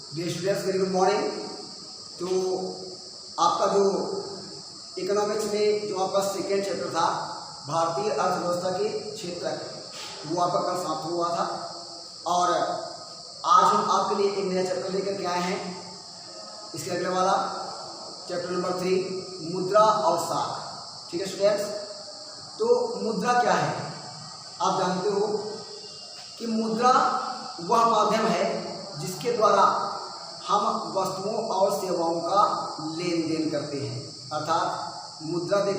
Dear students, very good morning. तो आपका जो इकोनॉमिक्स में जो आपका सेकेंड चैप्टर था भारतीय अर्थव्यवस्था के क्षेत्र, वो आपका कल समाप्त हुआ था और आज हम आपके लिए एक नया चैप्टर लेकर के आए हैं। इसके अगले वाला चैप्टर नंबर 3 मुद्रा और साख। ठीक है स्टूडेंट्स, तो मुद्रा क्या है? आप जानते हो कि मुद्रा वह माध्यम है जिसके द्वारा हम वस्तुओं और सेवाओं का लेन देन करते हैं। अर्थात मुद्रा दे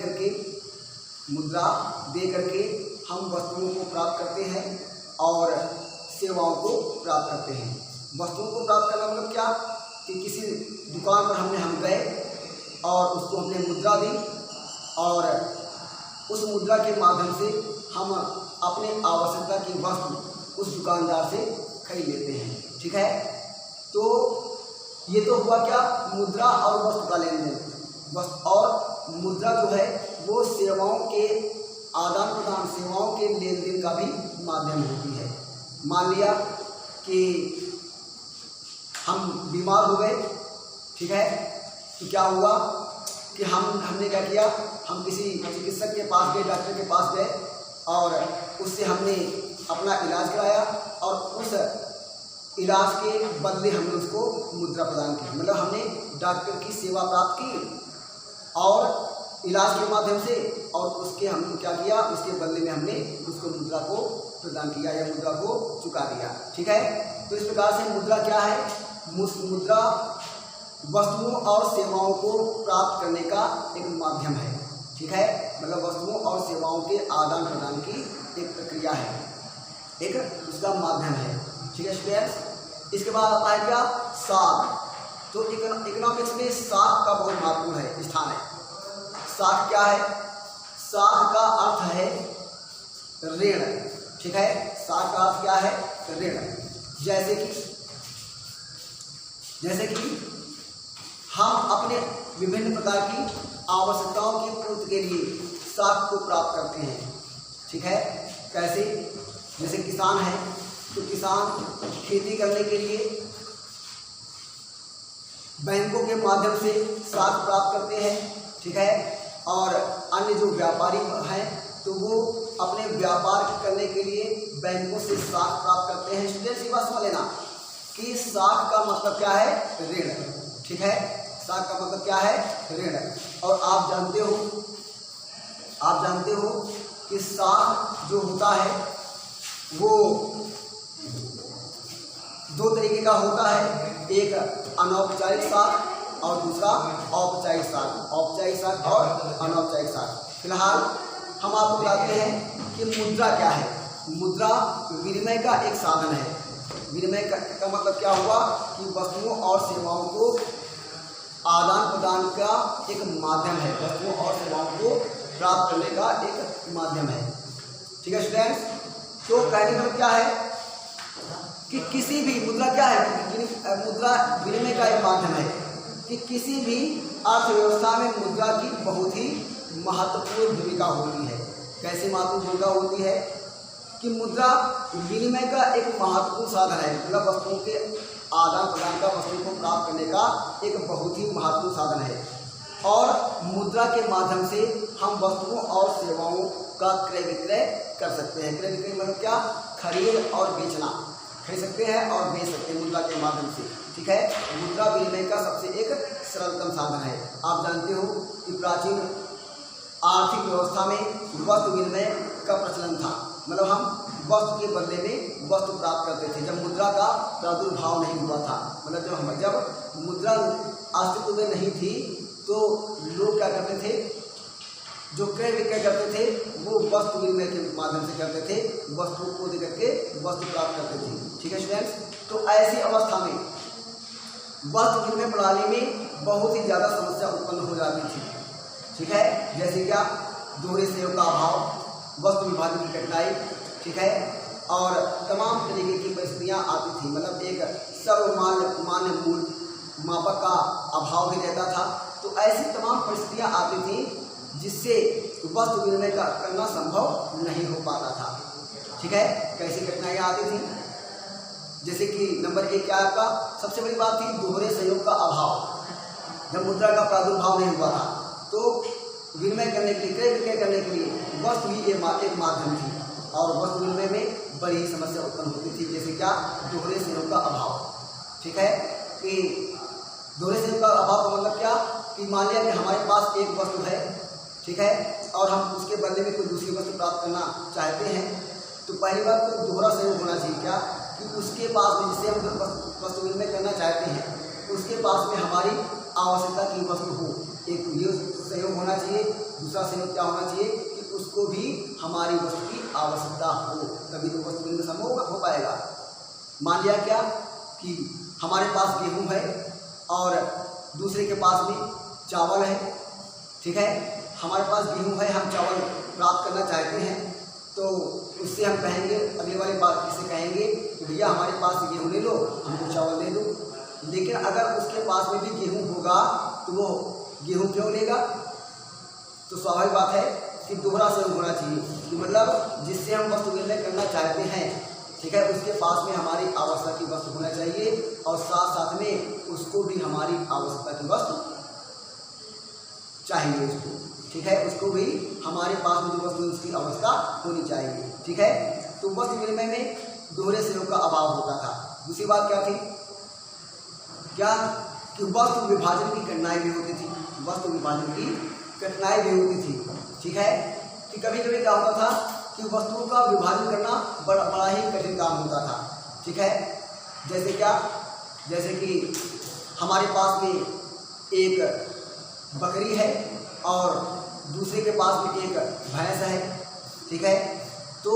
करके हम वस्तुओं को प्राप्त करते हैं और सेवाओं को प्राप्त करते हैं। वस्तुओं को प्राप्त करना मतलब क्या कि किसी दुकान पर हम गए और उसको हमने मुद्रा दी और उस मुद्रा के माध्यम से हम अपने आवश्यकता की वस्तु उस दुकानदार से खरीद लेते हैं। ठीक है, तो ये तो हुआ क्या, मुद्रा और वस्तु का लेन देन। वस्तु और मुद्रा जो है वो सेवाओं के आदान प्रदान, सेवाओं के लेन देन का भी माध्यम होती है। मान लिया कि हम बीमार हो गए, ठीक है, तो क्या हुआ कि हमने क्या किया, हम किसी चिकित्सक के पास गए, डॉक्टर के पास गए और उससे हमने अपना इलाज कराया और उस इलाज के बदले हमने उसको मुद्रा प्रदान की। मतलब हमने डॉक्टर की सेवा प्राप्त की और इलाज के माध्यम से, और उसके हमने क्या किया, उसके बदले में हमने उसको मुद्रा को प्रदान किया या मुद्रा को चुका दिया। ठीक है, तो इस प्रकार से मुद्रा क्या है? मुद्रा वस्तुओं और सेवाओं को प्राप्त करने का एक माध्यम है। ठीक है, मतलब वस्तुओं और सेवाओं के आदान प्रदान की एक प्रक्रिया है, एक उसका माध्यम है। ठीक है स्टूडेंट्स, इसके बाद आता है क्या, साख। तो इकोनॉमिक्स में साख का बहुत महत्वपूर्ण स्थान है। साख क्या है? साख का अर्थ है ऋण। ठीक है, साख का अर्थ क्या है? ऋण। जैसे कि हम अपने विभिन्न प्रकार की आवश्यकताओं की पूर्ति के लिए साख को प्राप्त करते हैं। ठीक है, कैसे? जैसे किसान है तो किसान खेती करने के लिए बैंकों के माध्यम से साख प्राप्त करते हैं। ठीक है, और अन्य जो व्यापारी हैं तो वो अपने व्यापार करने के लिए बैंकों से साख प्राप्त करते हैं। स्टूडेंट्स ये बात समझ लेना कि साख का मतलब क्या है? ऋण। ठीक है, साख का मतलब क्या है? ऋण। और आप जानते हो कि साख जो होता है वो दो तरीके का होता है, एक अनौपचारिक साख और दूसरा औपचारिक साख। औपचारिक साख और अनौपचारिक साख। फिलहाल हम आपको बताते हैं कि मुद्रा क्या है। मुद्रा विनिमय का एक साधन है। विनिमय का मतलब क्या हुआ कि वस्तुओं और सेवाओं को आदान प्रदान का एक माध्यम है, वस्तुओं और सेवाओं को प्राप्त करने का एक माध्यम है। ठीक है स्टूडेंट्स, तो कहने का मतलब क्या है कि किसी भी मुद्रा क्या है? मुद्रा विनिमय का एक माध्यम है कि किसी भी अर्थव्यवस्था में मुद्रा की बहुत ही महत्वपूर्ण भूमिका होती है। कैसी महत्वपूर्ण भूमिका होती है कि मुद्रा विनिमय का एक महत्वपूर्ण साधन है। मतलब वस्तुओं के आदान प्रदान का, वस्तुओं को प्राप्त करने का एक बहुत ही महत्वपूर्ण साधन है। और मुद्रा के माध्यम से हम वस्तुओं और सेवाओं का क्रय विक्रय कर सकते हैं। क्रय विक्रय मतलब क्या? खरीद और बेचना, खरीद सकते हैं और बेच सकते हैं मुद्रा के माध्यम से। ठीक है, मुद्रा विनिमय का सबसे एक सरलतम साधन है। आप जानते हो कि प्राचीन आर्थिक व्यवस्था में वस्तु विनिमय का प्रचलन था। मतलब हम वस्तु के बदले में वस्तु प्राप्त करते थे जब मुद्रा का प्रादुर्भाव नहीं हुआ था। मतलब जब मुद्रा अस्तित्व में नहीं थी तो लोग क्या करते थे, जो क्रय विक्रय करते थे वो वस्तु विनिमय के माध्यम से करते थे, वस्तु को दे करके वस्तु प्राप्त करते थे। ठीक है स्टूडेंट्स, तो ऐसी अवस्था में वस्तु विनिमय प्रणाली में बहुत ही ज़्यादा समस्या उत्पन्न हो जाती थी। ठीक है, जैसे क्या, दोहरे सहयोग का अभाव, वस्तु विभाजन की कठिनाई। ठीक है, और तमाम तरीके की परिस्थितियाँ आती थी। मतलब एक सर्वमान्य मूल मापक का अभाव भी रहता था। तो ऐसी तमाम परिस्थितियाँ आती थी जिससे वस्तु विनिमय का करना संभव नहीं हो पाता था। ठीक है, कैसी कठिनाइयाँ आती थी? जैसे कि नंबर 1 क्या आपका सबसे बड़ी बात थी दोहरे सहयोग का अभाव। जब मुद्रा का प्रादुर्भाव नहीं हुआ था तो विनिमय करने के लिए, क्रय विक्रय करने के लिए वस्तु ही एक माध्यम थी और वस्तु विनिमय में बड़ी समस्या उत्पन्न होती थी। जैसे क्या दोहरे सहयोग का अभाव। ठीक है कि दोहरे सहयोग का अभाव का मतलब क्या कि मान लिया कि हमारे पास एक वस्तु है, ठीक है, और हम उसके बदले में कोई दूसरी वस्तु प्राप्त करना चाहते हैं तो पहली बात तो दोहरा सहयोग होना चाहिए। क्या कि उसके पास में, जिससे हम वस्तु विनिमय करना चाहते हैं उसके पास में हमारी आवश्यकता की वस्तु हो। एक ये सहयोग होना चाहिए। दूसरा सहयोग क्या होना चाहिए कि उसको भी हमारी वस्तु की आवश्यकता हो, तभी तो वस्तु विनिमय संभव हो पाएगा। मान लिया क्या कि हमारे पास गेहूं है और दूसरे के पास में चावल है, ठीक है, हमारे पास गेहूं है, हम चावल प्राप्त करना चाहते हैं तो उससे हम कहेंगे, अगले वाले बात किसे कहेंगे कि भैया हमारे पास गेहूं ले लो, हमको चावल दे दो। लेकिन अगर उसके पास में भी गेहूं होगा तो वो गेहूं क्यों लेगा? तो स्वाभाविक बात है कि दोहरा सहयोग होना चाहिए कि मतलब जिससे हम वस्तु विनिमय करना चाहते हैं, ठीक है, उसके पास में हमारी आवश्यकता की वस्तु होना चाहिए और साथ साथ में उसको भी हमारी आवश्यकता की वस्तु चाहिए उसको, ठीक है, उसको भी हमारे पास में जो वस्तु है उसकी आवश्यकता होनी चाहिए। ठीक है, तो वस्तु विनिमय में दोहरे सहयोग का अभाव होता था। दूसरी बात क्या थी? क्या कि वस्तु विभाजन की कठिनाई भी होती थी। वस्तु विभाजन की कठिनाई भी होती थी, ठीक है, कि कभी कभी क्या होता था कि वस्तुओं का विभाजन करना बड़ा ही कठिन काम होता था। ठीक है, जैसे क्या, जैसे कि हमारे पास में एक बकरी है और दूसरे के पास में एक भैंस है, ठीक है, तो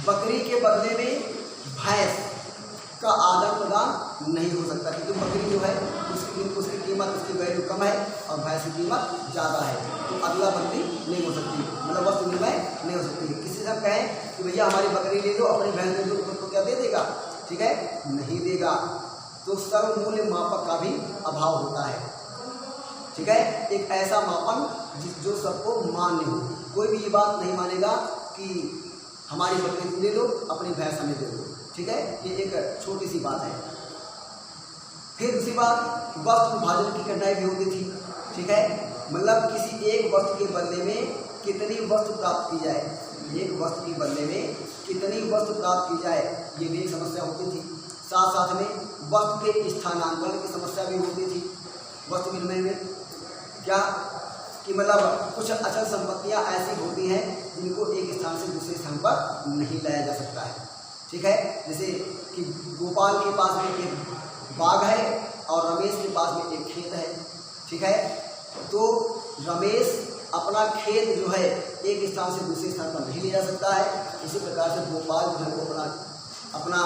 बकरी के बदले में भैंस का आदान प्रदान नहीं हो सकता क्योंकि बकरी जो है उसकी कीमत, उसकी वैल्यू कम है और भैंस की कीमत ज़्यादा है, तो अदला बदली नहीं हो सकती, मतलब वस्तु विनिमय नहीं हो सकती। किसी से हम कहें कि भैया हमारी बकरी ले लो, अपनी भैंस ले लो, तो क्या दे देगा? ठीक है, नहीं देगा। तो सर्वमूल्य मापक का भी अभाव होता है। ठीक है, एक ऐसा मापन जो सबको मान्य हो। कोई भी ये बात नहीं मानेगा कि हमारी बकरी तुम ले लो, अपनी भैंस हमें दे दो। ठीक है, ये एक छोटी सी बात है। फिर दूसरी बात, वस्तु विभाजन की कठिनाई भी होती थी। ठीक है, मतलब किसी एक वस्तु के बदले में कितनी वस्तु प्राप्त की जाए, एक वस्तु के बदले में कितनी वस्तु प्राप्त की जाए, ये भी एक समस्या होती थी। साथ साथ में वस्तु के स्थानांतरण की समस्या भी होती थी वस्तु विनिमय में। क्या कि मतलब कुछ अचल संपत्तियां ऐसी होती हैं जिनको एक स्थान से दूसरे स्थान पर नहीं लाया जा सकता है। ठीक है, जैसे कि गोपाल के पास में एक बाग है और रमेश के पास में एक खेत है। ठीक है, तो रमेश अपना खेत जो है एक स्थान से दूसरे स्थान पर नहीं ले जा सकता है, इसी प्रकार से गोपाल जो है वो अपना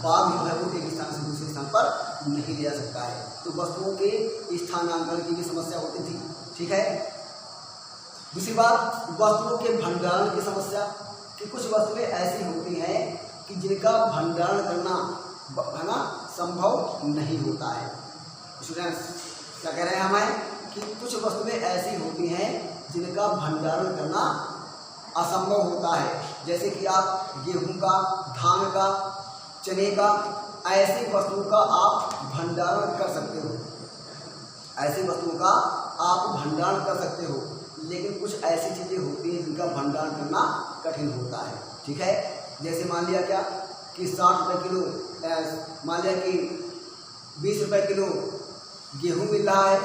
बाग जो है वो एक स्थान से दूसरे स्थान पर नहीं ले जा सकता है। तो वस्तुओं के स्थानांतरण की भी समस्या होती थी। ठीक है, दूसरी बात, वस्तुओं के भंडारण की समस्या कि कुछ वस्तुएं ऐसी होती हैं कि जिनका भंडारण करना है ना संभव नहीं होता है। स्टूडेंट्स क्या कह रहे हैं हमें कि कुछ वस्तुएं ऐसी होती हैं जिनका भंडारण करना असंभव होता है। जैसे कि आप गेहूं का, धान का, चने का, ऐसी वस्तुओं का आप भंडारण कर सकते हो, ऐसी वस्तुओं का आप भंडारण कर सकते हो, लेकिन कुछ ऐसी चीज़ें होती हैं जिनका भंडारण करना कठिन होता है। ठीक है, जैसे मान लिया क्या कि 60 रुपये किलो, मान लिया कि 20 रुपये किलो गेहूं मिल रहा है,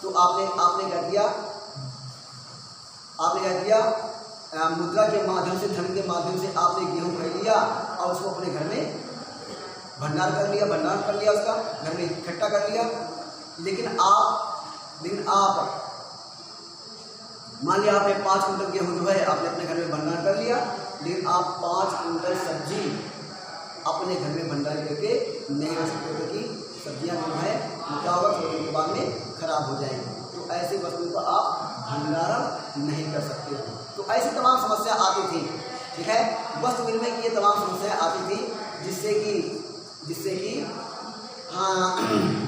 तो आपने क्या किया, मुद्रा के माध्यम से, धन के माध्यम से आपने गेहूं खरीद लिया और उसको अपने घर में भंडार कर लिया, उसका घर में इकट्ठा कर लिया। लेकिन आप मान लिया आपने 5 कुंटल गेहूं जो है आपने अपने घर में भंडार कर लिया, लेकिन आप 5 कुंटल सब्जी अपने घर में भंडार करके नहीं रख सकते क्योंकि सब्जियां जो है क्या होगा, थोड़े दिन के बाद में खराब हो जाएंगी। तो ऐसे वस्तुओं को आप भंडारण नहीं कर सकते। तो ऐसी तमाम समस्या आती थी। ठीक है, वस्तु विनिमय की ये तमाम समस्याएं आती थी जिससे कि हाँ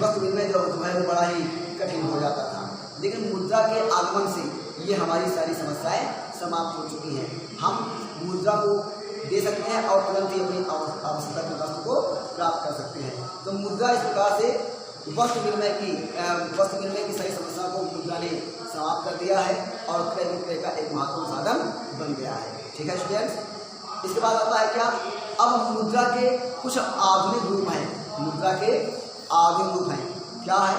वस्तु विनिमय जो है वो बड़ा ही कठिन हो जाता था। लेकिन मुद्रा के आगमन से ये हमारी सारी समस्याएं समाप्त हो चुकी हैं। हम मुद्रा को दे सकते हैं और तुरंत ही अपनी आवश्यकता की वस्तु को प्राप्त कर सकते हैं। तो मुद्रा इस प्रकार से वस्तु विनिमय की सही समस्या को मुद्रा ने समाप्त कर दिया है और क्रय विक्रय का एक महत्वपूर्ण साधन बन गया है। ठीक है स्टूडेंट्स, इसके बाद आता है क्या, अब मुद्रा के कुछ आधुनिक रूप हैं। मुद्रा के आधुनिक रूप हैं, क्या है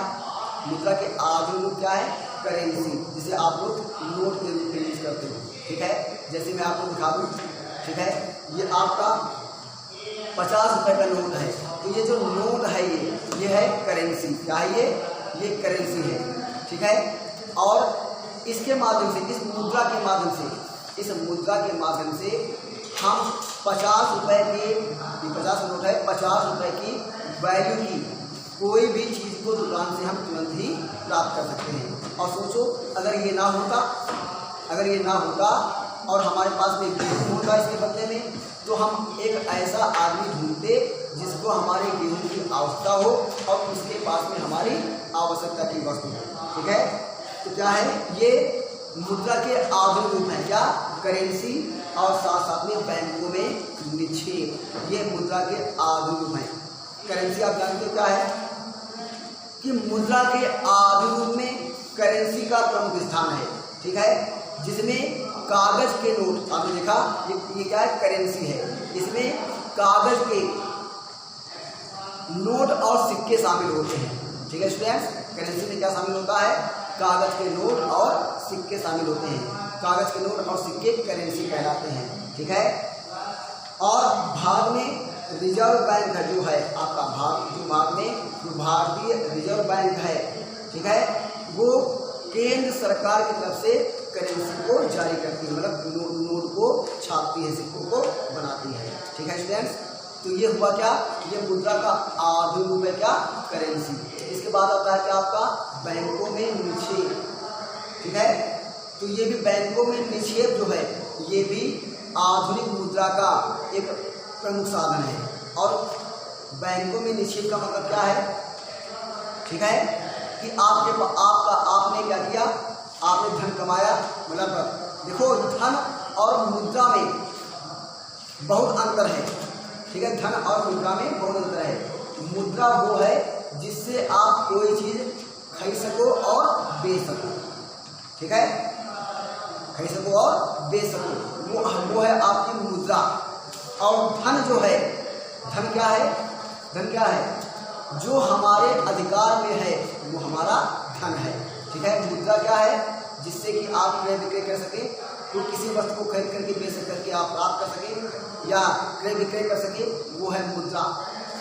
मुद्रा के आधुनिक रूप, क्या है, करेंसी, जिसे आप लोग नोट के रूप में यूज करते हो। ठीक है, जैसे मैं आपको दिखा दूँ। ठीक है, ये आपका 50 रुपए का नोट है, तो ये जो नोट है ये है करेंसी। क्या है ये करेंसी है। ठीक है, और इसके माध्यम से, इस मुद्रा के माध्यम से हम 50 रुपए की, 50 नोट है, 50 रुपए की वैल्यू की कोई भी चीज़ को दुकान से हम तुरंत ही प्राप्त कर सकते हैं। और सोचो अगर ये ना होता और हमारे पास में गेहूँ होता इसके बदले में, तो हम एक ऐसा आदमी ढूंढते जिसको हमारे गेहूँ की आवश्यकता हो और उसके पास में हमारी आवश्यकता की वस्तु हो। ठीक है, तो क्या है, ये मुद्रा के आधुनिक रूप है, क्या, करेंसी और साथ साथ में बैंकों में निक्षेप। ये मुद्रा के आधुनिक रूप हैं। करेंसी आप जानते हो क्या है कि मुद्रा के आधुनिक रूप में करेंसी का प्रमुख स्थान है। ठीक है, जिसमें कागज के नोट, आपने देखा ये क्या है, करेंसी है। इसमें कागज के नोट और सिक्के शामिल होते हैं। ठीक है स्टूडेंट्स, करेंसी में क्या शामिल होता है, कागज के नोट और सिक्के शामिल होते हैं। कागज के नोट और सिक्के करेंसी कहलाते हैं। ठीक है, और भाग में रिजर्व बैंक है, जो है आपका भाग में जो भारतीय रिजर्व बैंक है। ठीक है, वो केंद्र सरकार की तरफ से करेंसी को जारी करती है, मतलब नोट को छापती है, सिक्कों को बनाती है। ठीक है स्टूडेंट्स, तो ये हुआ क्या, ये मुद्रा का आधुनिक रूप है, क्या, करेंसी। इसके बाद आता है क्या आपका बैंकों में निक्षेप। ठीक है, तो ये भी बैंकों में निक्षेप जो है ये भी आधुनिक मुद्रा का एक प्रमुख साधन है। और बैंकों में निक्षेप का मतलब क्या है, ठीक है, कि आपने क्या किया, आपने धन कमाया, मतलब देखो धन और मुद्रा में बहुत अंतर है। ठीक है, धन और मुद्रा में बहुत अंतर है। मुद्रा वो है जिससे आप कोई चीज़ खरीद सको और बेच सको। ठीक है, खरीद सको और बेच सको, वो है आपकी मुद्रा। और धन जो है, धन क्या है, जो हमारे अधिकार में है वो हमारा धन है। ठीक है, मुद्रा क्या है, जिससे कि आप क्रय विक्रय कर सकें, तो किसी वस्तु को खरीद करके बेच करके आप प्राप्त कर सकें या क्रय विक्रय कर सकें, वो है मुद्रा।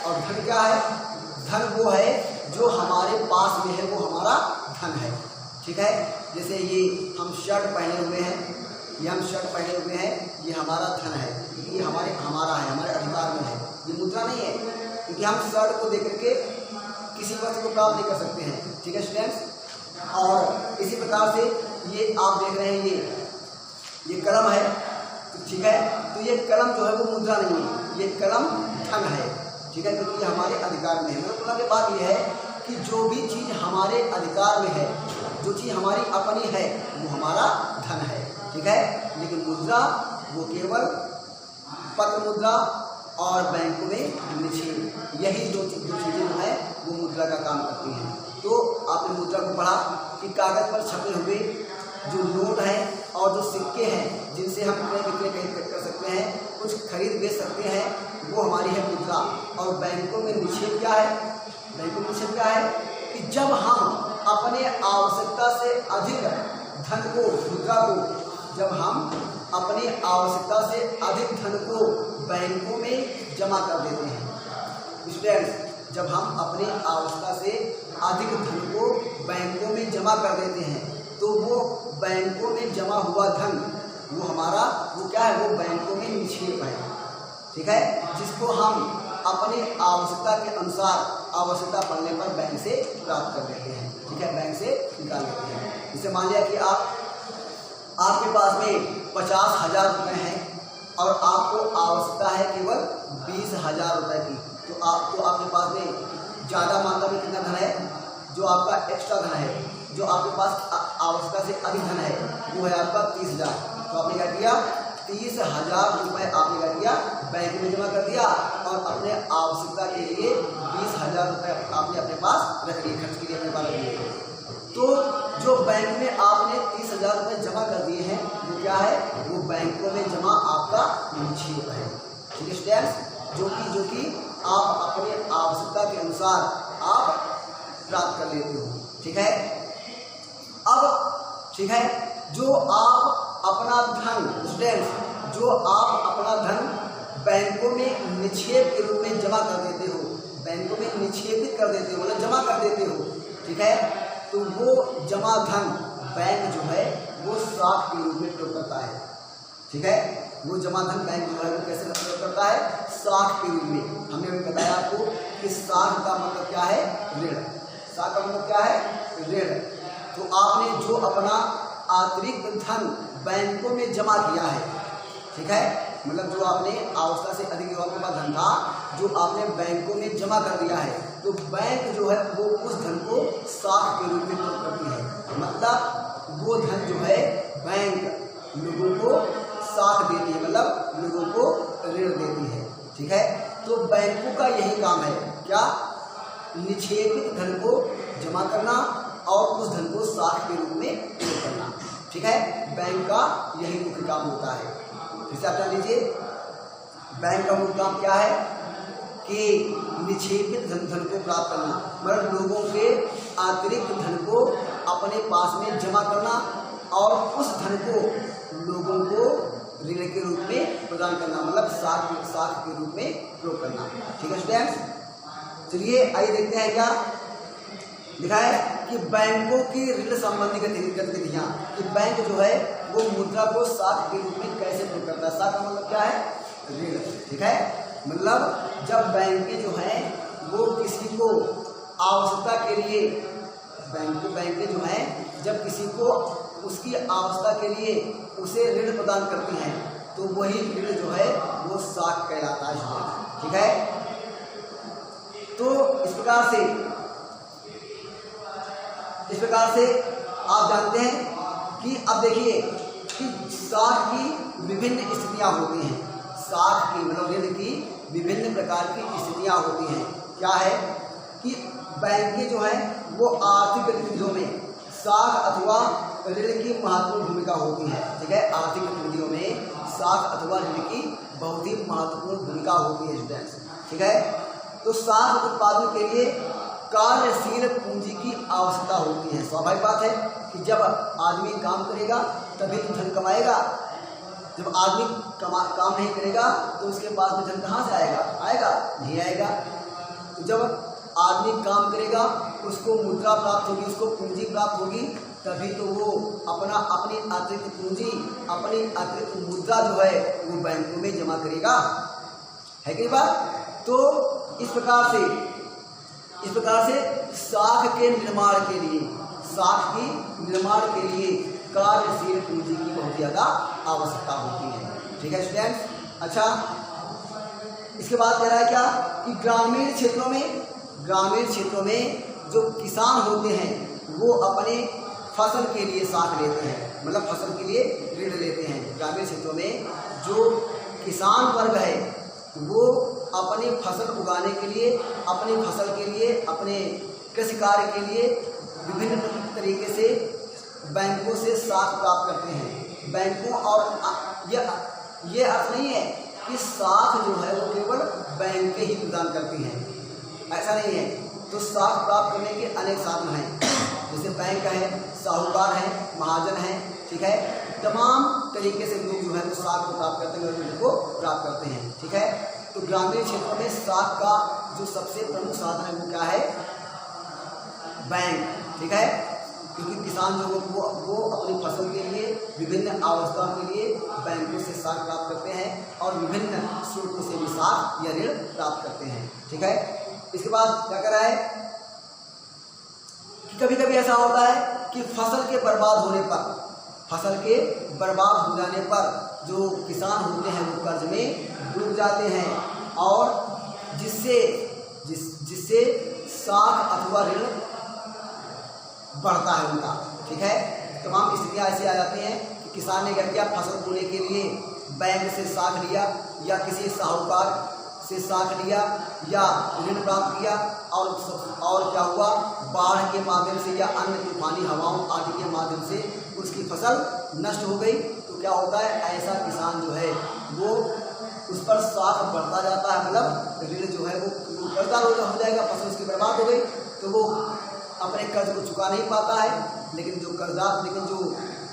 और धन क्या है, धन वो है जो हमारे पास में है, वो हमारा धन है। ठीक है, जैसे ये हम शर्ट पहने हुए हैं, ये हमारा धन है, ये हमारा है, हमारे अधिकार में है। ये मुद्रा नहीं है, क्योंकि हम शर्ट को देख करके किसी वस्तु को प्राप्त नहीं कर सकते हैं। ठीक है स्टूडेंट्स, और इसी प्रकार से ये आप देख रहे हैं, ये कलम है। ठीक है, तो ये कलम जो है वो मुद्रा नहीं है, ये कलम धन है। ठीक है, क्योंकि ये हमारे अधिकार में है। मतलब ये बात ये है कि जो भी चीज़ हमारे अधिकार में है, जो चीज़ हमारी अपनी है, वो हमारा धन है। ठीक है, लेकिन मुद्रा वो केवल पत्र मुद्रा और बैंकों में निक्षेप, यही दो चीज़ें जो है वो मुद्रा का काम करती हैं। तो आपने मुद्रा को पढ़ा कि कागज़ पर छपे हुए जो नोट हैं और जो सिक्के हैं, जिनसे हम क्रय विक्रय कर सकते हैं, कुछ खरीद बेच सकते हैं, वो हमारी है मुद्रा। और बैंकों में निक्षेप क्या है, कि जब हम अपने आवश्यकता से अधिक धन को, मुद्रा को, जब हम अपने आवश्यकता से अधिक धन को बैंकों में जमा कर देते हैं। स्टूडेंट्स, जब हम अपनी आवश्यकता से अधिक धन को बैंकों में जमा कर देते हैं, तो वो बैंकों में जमा हुआ धन वो क्या है, वो बैंकों में निक्षेप है। ठीक है, जिसको हम अपनी आवश्यकता के अनुसार आवश्यकता पड़ने पर बैंक से प्राप्त कर लेते हैं। ठीक है, बैंक से निकाल लेते हैं। जैसे मान लिया कि आपके पास में 50,000 रुपये हैं और आपको आवश्यकता है केवल 20,000 रुपये की, तो आपके पास में ज़्यादा मात्रा में कितना धन है, जो आपका एक्स्ट्रा धन है, जो आपके पास आवश्यकता से अधिक धन है, वो है आपका 30,000। तो आपने क्या किया, 30,000 रुपये आपने क्या किया, बैंक में जमा कर दिया और अपने आवश्यकता के लिए 20,000 रुपये आपने अपने पास रख लिए, खर्च के लिए अपने पास रख लिए। तो जो बैंक में आपने 30,000 रुपये जमा कर दिए हैं वो क्या है, वो बैंकों में जमा आपका निक्षेप है। ठीक है स्टूडेंट्स, जो कि आप अपने आवश्यकता के अनुसार आप प्राप्त कर लेते हो। ठीक है, अब ठीक है, जो आप अपना धन स्टूडेंट्स, जो आप अपना धन बैंकों में निक्षेप के रूप में जमा कर देते हो, बैंकों में निक्षेपित कर देते हो, मतलब जमा कर देते हो। ठीक है, तो वो जमा धन बैंक जो है वो साख के रूप में प्रयोग करता है। ठीक है, वो जमा धन बैंक जो है वो कैसे प्रयोग करता है, साख के रूप में। हमने अभी बताया आपको कि साख का मतलब क्या है, ऋण। साख का मतलब क्या है, ऋण। तो आपने जो अपना अतिरिक्त धन बैंकों में जमा किया है, ठीक है, मतलब जो आपने आवश्यकता से अधिक जो आपके पास धन था, जो आपने बैंकों में जमा कर दिया है, तो बैंक जो है वो उस धन को साख के रूप में प्रयोग करती है। मतलब वो धन जो है बैंक लोगों को साख देती है, मतलब लोगों को ऋण देती है। ठीक है, तो बैंकों का यही काम है, क्या, निक्षेपित धन को जमा करना और उस धन को साख के रूप में प्रयोग करना। ठीक है, बैंक का यही मुख्य काम होता है। फिर से आप जान लीजिए, बैंक का मुख्य काम क्या है कि निक्षेपित धन को प्राप्त करना, मतलब लोगों के अतिरिक्त धन को अपने पास में जमा करना और उस धन को लोगों को ऋण के रूप में प्रदान करना, मतलब साख के रूप में प्रयोग करना। ठीक है स्टूडेंट्स, चलिए आइए देखते हैं क्या लिखा है कि बैंकों की ऋण संबंधी गतिविधियां, कि बैंक जो है वो मुद्रा को साख के रूप में कैसे प्रयोग करता है। साख का मतलब क्या है, ऋण। ठीक है, मतलब जब बैंकें जो हैं वो किसी को आवश्यकता के लिए, बैंकें जो हैं जब किसी को उसकी आवश्यकता के लिए उसे ऋण प्रदान करती हैं, तो वही ऋण जो है वो साख कहलाता है। ठीक है, तो इस प्रकार से आप जानते हैं कि अब देखिए कि साख की विभिन्न स्थितियां होती हैं। साख की मतलब ऋण की विभिन्न प्रकार की स्थितियां होती हैं। क्या है कि बैंकें जो है वो आर्थिक गतिविधियों में साख अथवा ऋण की महत्वपूर्ण भूमिका होती है। ठीक है, आर्थिक गतिविधियों में साख अथवा ऋण की बहुत ही महत्वपूर्ण भूमिका होती है स्टूडेंट्स। ठीक है, तो साख उत्पादन के लिए कार्यशील पूंजी की आवश्यकता होती है। स्वाभाविक बात है कि जब आदमी काम करेगा तभी तो धन कमाएगा। जब आदमी काम नहीं करेगा तो उसके पास में धन कहाँ से आएगा, नहीं आएगा। तो जब आदमी काम करेगा उसको मुद्रा प्राप्त होगी, उसको पूंजी प्राप्त होगी, तभी तो वो अपनी अतिरिक्त पूंजी, अपनी अतिरिक्त मुद्रा जो है वो बैंकों में जमा करेगा, है कि बात। तो इस प्रकार से साख के निर्माण के लिए, साख की निर्माण के लिए कार्यशील पूंजी की बहुत ज़्यादा आवश्यकता होती है। ठीक है स्टूडेंट्स, अच्छा इसके बाद कह रहा है क्या कि ग्रामीण क्षेत्रों में जो किसान होते हैं वो अपने फसल के लिए साख लेते हैं, मतलब फसल के लिए ऋण लेते हैं। ग्रामीण क्षेत्रों में जो किसान वर्ग है वो अपनी फसल उगाने के लिए, अपनी फसल के लिए, अपने कृषि कार्य के लिए विभिन्न तरीके से बैंकों से साख प्राप्त करते हैं। बैंकों और ये अर्थ नहीं है कि साख जो है वो केवल बैंक ही प्रदान करती हैं, ऐसा नहीं है। तो साख प्राप्त करने के अनेक साधन हैं, जैसे बैंक है, साहूकार है, महाजन है। ठीक है, तमाम तरीके से लोग जो है वो साख को प्राप्त करते हैं और ऋण को प्राप्त करते हैं। ठीक है, तो ग्रामीण क्षेत्रों में साख का जो सबसे प्रमुख साधन है वो क्या है, बैंक। ठीक है, क्योंकि किसान जो वो अपनी फसल के लिए विभिन्न आवश्यकताओं के लिए बैंकों से साख प्राप्त करते हैं और विभिन्न स्रोतों से भी साख या ऋण प्राप्त करते हैं। ठीक है, इसके बाद क्या कर रहा है कि कभी कभी ऐसा होता है कि फसल के बर्बाद हो जाने पर जो किसान होते हैं वो कर्ज में डूब जाते हैं और जिससे साख अथवा ऋण बढ़ता है उनका। ठीक है, तमाम स्थितियाँ ऐसी आ जाती हैं कि किसान ने क्या किया, फसल बोने के लिए बैंक से साख लिया या किसी साहूकार से साख लिया या ऋण प्राप्त किया, और क्या हुआ, बाढ़ के माध्यम से या अन्य तूफानी हवाओं आदि के माध्यम से उसकी फसल नष्ट हो गई। तो क्या होता है, ऐसा किसान जो है वो उस पर साख बढ़ता जाता है, मतलब ऋण जो है वो कर्जदार हो जाएगा, फसल उसकी बर्बाद हो गई, तो वो अपने कर्ज को चुका नहीं पाता है। लेकिन जो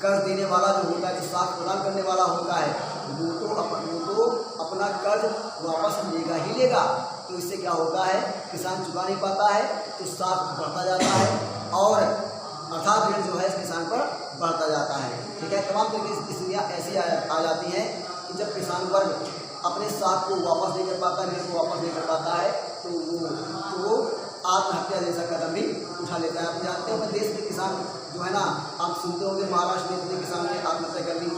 कर्ज देने वाला जो होता है, जो साख प्रदान करने वाला होता है, वो तो अपना कर्ज वापस लेगा ही लेगा। तो इससे क्या होता है, किसान चुका नहीं पाता है तो साख बढ़ता जाता है और अर्थात ऋण जो है इस किसान पर बढ़ता जाता है। ठीक है, तमाम तरीके की स्थितियाँ ऐसी आ जाती हैं कि जब किसान वर्ग अपने साख को वापस नहीं कर पाता, ऋण को वापस नहीं कर पाता है, तो वो आत्महत्या जैसा कदम भी उठा लेता है। आप जानते हो अपने देश के किसान जो है ना, आप सुनते होंगे महाराष्ट्र में इतने किसान ने आत्महत्या कर ली,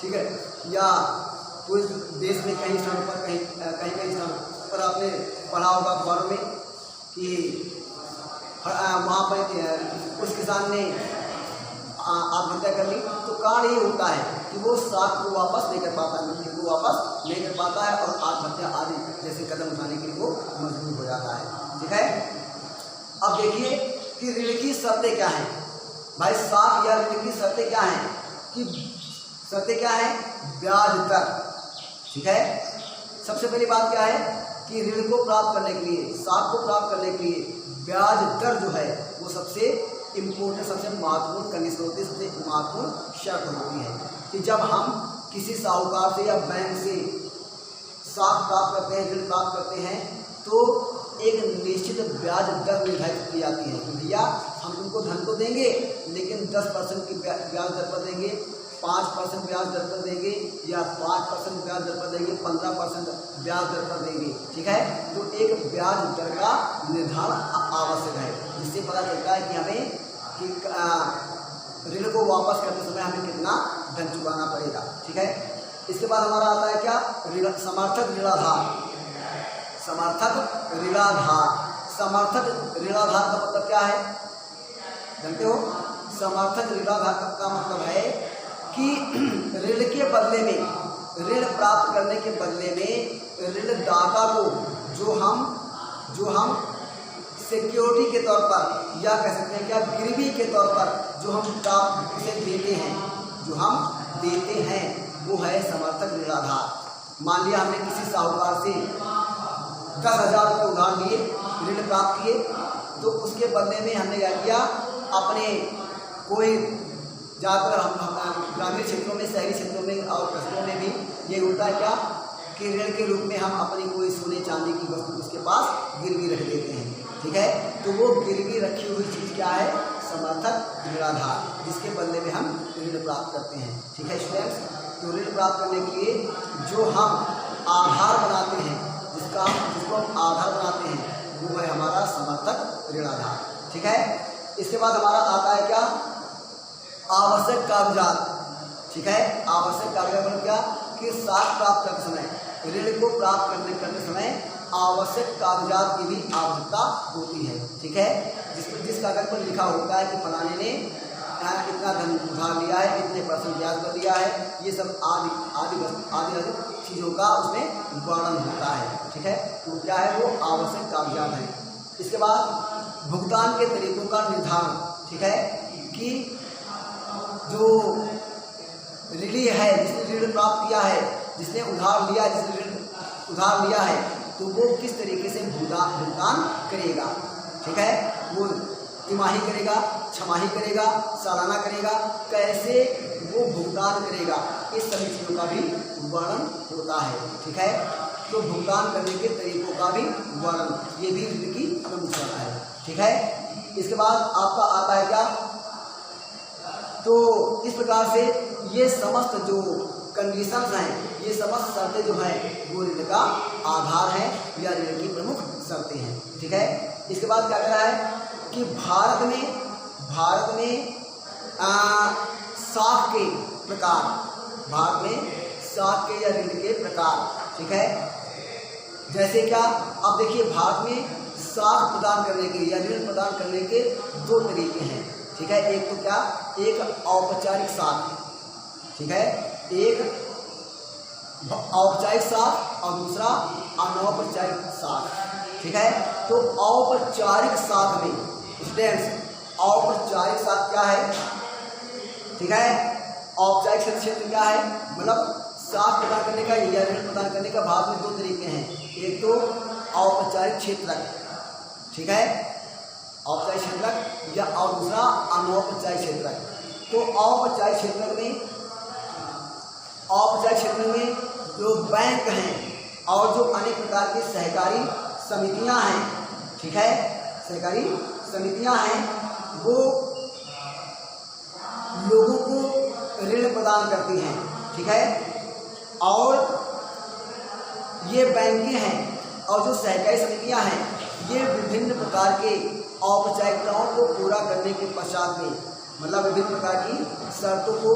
ठीक है, या पूरे देश में कई स्थानों पर कहीं स्थानों पर आपने पढ़ा होगा अखबारों में कि वहाँ पर उस किसान ने आत्महत्या कर ली। तो कारण ये होता है कि वो साख को वापस नहीं कर पाता, ऋण को वापस नहीं कर पाता है और आत्महत्या आदि जैसे कदम उठाने के लिए वो मजबूर हो जाता है। ठीक है, अब देखिए कि ऋण की शर्तें क्या हैं। भाई साख या ऋण की शर्तें क्या हैं, कि शर्तें क्या हैं, ब्याज दर। ठीक है, सबसे पहली बात क्या है कि ऋण को प्राप्त करने के लिए, साख को प्राप्त करने के लिए ब्याज दर जो है वो सबसे इम्पोर्टेंट, सबसे महत्वपूर्ण कंडीशन होती है, सबसे महत्वपूर्ण शर्त होती है कि जब हम किसी साहूकार से या बैंक से साख प्राप्त करते हैं, ऋण प्राप्त करते हैं, तो एक निश्चित ब्याज दर निर्धारित की जाती है कि भैया हम तुमको धन तो देंगे लेकिन 10% की ब्याज दर पर देंगे, 5% ब्याज दर पर देंगे या 5% ब्याज दर पर देंगे, 15% ब्याज दर पर देंगे। ठीक है, तो एक ब्याज दर का निर्धारण आवश्यक है, जिससे पता चलता है कि हमें ऋण को वापस करते समय हमें कितना धन चुकाना पड़ेगा। ठीक है, इसके बाद हमारा आता है क्या, समर्थक ऋणाधार। समर्थक ऋणाधार, समर्थक ऋणाधार का मतलब क्या है जानते हो? समर्थक ऋणाधार का मतलब है कि ऋण के बदले में, ऋण प्राप्त करने के बदले में ऋणदाता को जो हम सिक्योरिटी के तौर पर या कह सकते हैं क्या, गिरवी के तौर पर जो हम प्राप्त उसे देते हैं, जो हम देते हैं वो है समर्थक ऋणाधार। मान लिया हमने किसी साहूकार से 10,000 रुपये उधार लिए, ऋण प्राप्त किए, तो उसके बदले में हमने क्या किया, अपने कोई ज़्यादातर हम ग्रामीण क्षेत्रों में, शहरी क्षेत्रों में और कस्बों में भी ये होता है क्या कि ऋण के रूप में हम अपनी कोई सोने चांदी की वस्तु उसके पास गिरवी रख देते हैं। ठीक है, तो वो गिरवी रखी हुई चीज़ क्या है, समर्थक ऋणाधार, जिसके बदले में हम ऋण प्राप्त करते हैं। ठीक है स्टूडेंट्स, तो ऋण प्राप्त करने के लिए जो हम आधार बनाते हैं, जिसको हम आधार बनाते हैं, वो है हमारा समर्थक ऋणाधार। ठीक है, इसके बाद हमारा आता है क्या, आवश्यक कागजात। ठीक है, आवश्यक कागजात मतलब क्या कि साख प्राप्त करते समय, ऋण को प्राप्त करते समय आवश्यक कागजात की भी आवश्यकता होती है। ठीक है, जिस कागज पर लिखा होता है कि फलाने ने इतना धन उधार लिया है, इतने % ब्याज पर लिया है, ये सब आदि चीज़ों का उसमें वर्णन होता है। ठीक है, तो क्या है, वो आवश्यक कागजात है। इसके बाद भुगतान के तरीकों का निर्धारण। ठीक है, कि जो ऋणी है, जिसने ऋण प्राप्त किया है, जिसने उधार लिया, जिसने ऋण उधार लिया है, तो वो किस तरीके से भुगतान करेगा। ठीक है, वो तिमाही करेगा, छमाही करेगा, सालाना करेगा, कैसे वो भुगतान करेगा, इस सभी चीज़ों का भी वर्णन होता है। ठीक है, तो भुगतान करने के तरीकों का भी वर्णन, ये भी ऋण की प्रमुख शर्त है। ठीक है, इसके बाद आपका आता है क्या, तो इस प्रकार से ये समस्त जो कंडीशंस हैं, ये समस्त शर्तें जो हैं वो ऋण का आधार है या ऋण की प्रमुख शर्तें हैं। ठीक है, इसके बाद क्या कह रहा है कि भारत में साख के प्रकार, भारत में साख के या ऋण के प्रकार। ठीक है, जैसे क्या, अब देखिए भारत में साख प्रदान करने के या ऋण प्रदान करने के 2 तरीके हैं। ठीक है, एक तो क्या, एक औपचारिक साख, ठीक है, एक औपचारिक साख और दूसरा अनौपचारिक साख, ठीक है। तो औपचारिक साख में स्टूडेंट्स औपचारिक साख क्या है, ठीक है। औपचारिक क्षेत्र क्या है, मतलब साख प्रदान करने का या ऋण प्रदान करने का भारत में 2 तरीके हैं, एक तो औपचारिक क्षेत्रक, ठीक है, औपचारिक क्षेत्रक या और दूसरा अनौपचारिक क्षेत्रक। तो औपचारिक क्षेत्र में जो बैंक हैं और जो अनेक प्रकार की सहकारी समितियां हैं, ठीक है, सहकारी समितियां हैं, वो लोगों को ऋण प्रदान करती हैं, ठीक है। और ये बैंकें हैं और जो सहकारी समितियां हैं, ये विभिन्न प्रकार के औपचारिकताओं को पूरा करने के पश्चात में, मतलब विभिन्न प्रकार की शर्तों को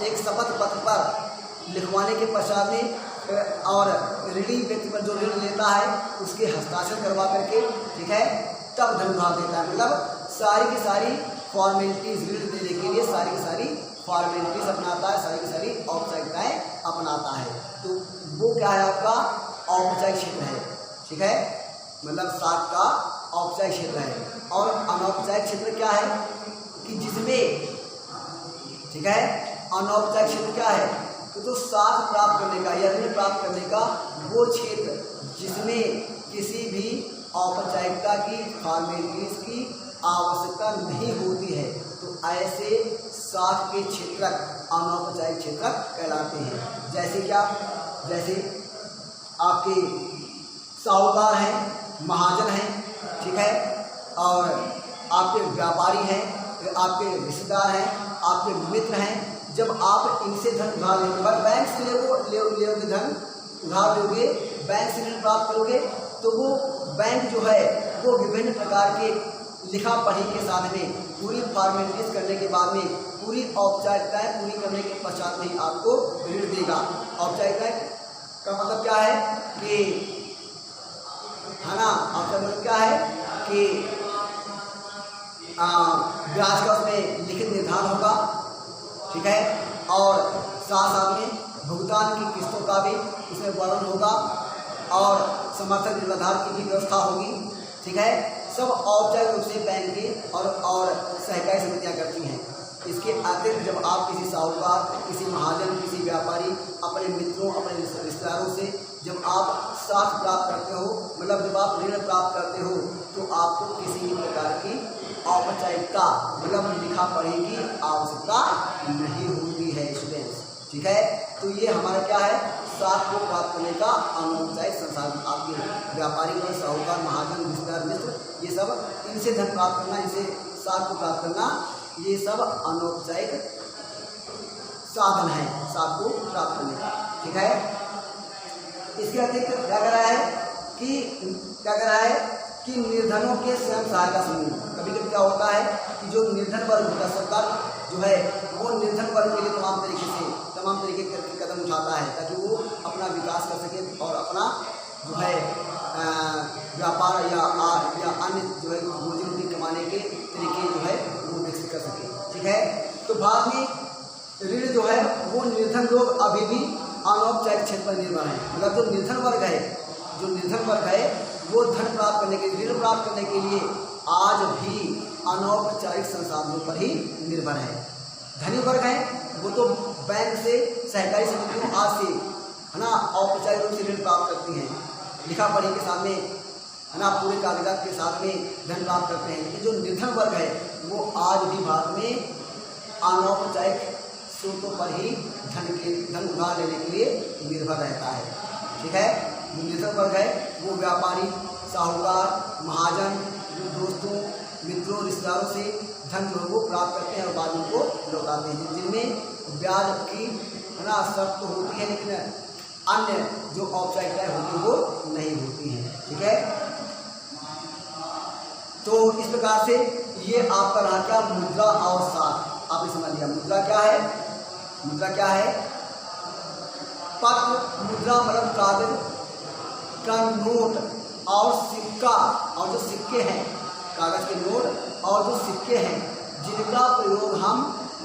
एक शपथ पत्र पर लिखवाने के पश्चात में और ऋणी व्यक्ति पर जो ऋण लेता है उसके हस्ताक्षर करवा करके, ठीक है, तब धन उधार देता है। मतलब सारी की सारी फॉर्मेलिटीज ऋण देने के लिए सारी की सारी फॉर्मेलिटीज अपनाता है, सारी की सारी औपचारिकताएं अपनाता है। तो वो क्या है, आपका औपचारिक क्षेत्र है, ठीक है, मतलब साख का औपचारिक क्षेत्र है। और अनौपचारिक क्षेत्र क्या है कि जिसमें, ठीक है, अनौपचारिक क्षेत्र क्या है तो साख प्राप्त करने का या ऋण प्राप्त करने का वो क्षेत्र जिसमें किसी भी औपचारिकता की फॉर्मेलिटीज की आवश्यकता नहीं होती है, तो ऐसे साख के क्षेत्रक अनौपचारिक क्षेत्रक कहलाते हैं। जैसे क्या, जैसे आपके साहूकार हैं, महाजन हैं, ठीक है, और आपके व्यापारी हैं, आपके रिश्तेदार हैं, आपके मित्र हैं। जब आप इनसे धन उधार लेंगे, बैंक से लोगे धन उधार लोगे, बैंक से ऋण प्राप्त करोगे, तो वो बैंक जो है वो विभिन्न प्रकार के लिखा पढ़ी के साथ में पूरी फॉर्मेलिटीज करने के बाद में पूरी औपचारिकताएं पूरी करने के पश्चात में आपको ऋण देगा। औपचारिकताएं का मतलब क्या है कि, है ना, आपका मतलब क्या है कि ब्याज का उसमें लिखित निर्धारण होगा, ठीक है, और साथ साथ में भुगतान की किस्तों का भी उसमें वर्णन होगा और समर्थक ऋणाधार की भी व्यवस्था होगी, ठीक है। सब औपचारिक रूप से बैंक के और सहकारी समितियां करती हैं। इसके अतिरिक्त जब आप किसी साहूकार, किसी महाजन, किसी व्यापारी, अपने मित्रों, अपने रिश्तेदारों से जब आप साख प्राप्त करते हो, मतलब जब आप ऋण प्राप्त करते हो, तो आपको किसी भी प्रकार की औपचारिकता मतलब लिखा पढ़ी की आवश्यकता नहीं होती है स्टूडेंट्स, ठीक है। तो ये हमारा क्या है, साख को प्राप्त करने का अनौपचारिक संसाधन। आपके व्यापारी और साहूकार, महाजन, रिश्तेदार, मित्र, ये सब इनसे धन प्राप्त करना, इनसे साख को प्राप्त करना, ये सब अनौपचारिक साधन है साख को प्राप्त करने का, ठीक है। इसके अतिरिक्त क्या कर रहा है कि निर्धनों के स्वयं सहायता समूह, कभी कभी क्या होता है कि जो निर्धन वर्ग होता है, सरकार जो है वो निर्धन वर्ग के लिए तमाम तरीके के कदम उठाता है ताकि वो अपना विकास कर सके और अपना जो है व्यापार या अन्य जो है रोजी रोटी कमाने के तरीके जो है वो विकसित कर सके, ठीक है। तो बाद में ऋण जो है वो निर्धन लोग अभी भी अनौपचारिक क्षेत्र पर निर्भर है, मतलब जो निर्धन वर्ग है वो धन प्राप्त करने के ऋण प्राप्त करने के लिए आज भी अनौपचारिक संसाधनों पर ही निर्भर है। धनी वर्ग है वो तो बैंक से, सहकारी समितियों आज से, है ना, औपचारिक रूप से ऋण प्राप्त करती हैं, लिखा पढ़ी के साथ में, है ना, पूरे कागजात के साथ में धन प्राप्त करते हैं। लेकिन जो निर्धन वर्ग है वो आज भी भारत में अनौपचारिक स्रोतों पर ही धन उधार लेने के लिए निर्भर रहता है, ठीक है। जो निर्धन वर्ग है वो व्यापारी, साहूकार, महाजन, दोस्तों, मित्रों, रिश्तेदारों से धन जो है वो प्राप्त करते हैं और बाद में उनको लौटाते हैं, जिनमें ब्याज की, है ना, शर्त तो होती है लेकिन अन्य जो औपचारिकताएं होती हैं वो नहीं होती हैं, ठीक है। तो इस प्रकार से ये आपका रहा क्या, मुद्रा और साख। आपने समझ लिया मुद्रा क्या है। मुद्रा क्या है, पत्र, मुद्रा मतलब कागज का नोट और सिक्का, और जो सिक्के हैं, कागज के नोट और जो सिक्के हैं जिनका प्रयोग हम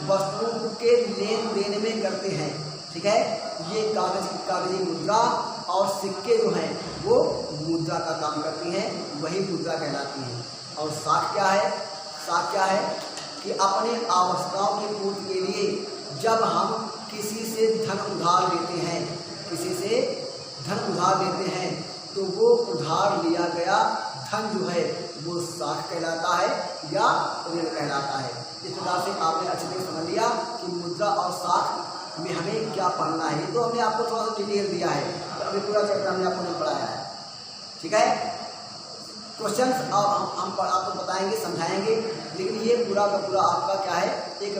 वस्तुओं के लेन देन में करते हैं। ठीक है, ये कागजी मुद्रा और सिक्के जो हैं वो मुद्रा का काम करती हैं, वही मुद्रा कहलाती हैं। और साख क्या है? साख क्या है कि अपने आवश्यकताओं की पूर्ति के लिए जब हम किसी से धन उधार लेते हैं, किसी से धन उधार लेते हैं तो वो उधार लिया गया धन जो है वो साख कहलाता है या ऋण कहलाता है। इस प्रकार से आपने अच्छे से समझ लिया कि मुद्रा और साख में हमें क्या पढ़ना है। तो हमने आपको थोड़ा सा डिटेल दिया है, तो अभी पूरा चैप्टर हमने आपको नहीं पढ़ाया है। ठीक है, क्वेश्चन हम आपको बताएंगे, समझाएंगे, लेकिन ये पूरा का पूरा आपका क्या है, एक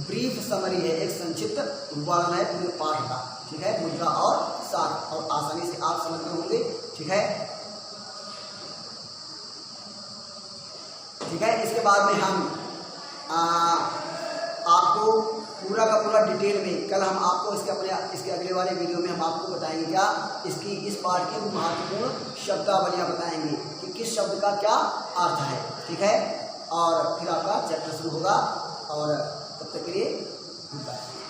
ब्रीफ समरी है, एक संक्षिप्त वर्णन है पूरे पाठ का। ठीक है, मुद्रा और साख, और आसानी से आप समझ गए होंगे। ठीक है, ठीक है। इसके बाद में हम आपको पूरा का पूरा डिटेल में कल हम आपको इसके अगले वाले वीडियो में हम आपको बताएंगे क्या इसकी इस पाठ की महत्वपूर्ण शब्दावलियां बताएंगे कि किस शब्द का क्या अर्थ है। ठीक है, और फिर आपका चैप्टर शुरू होगा, और तब तक के लिए गुड बाय।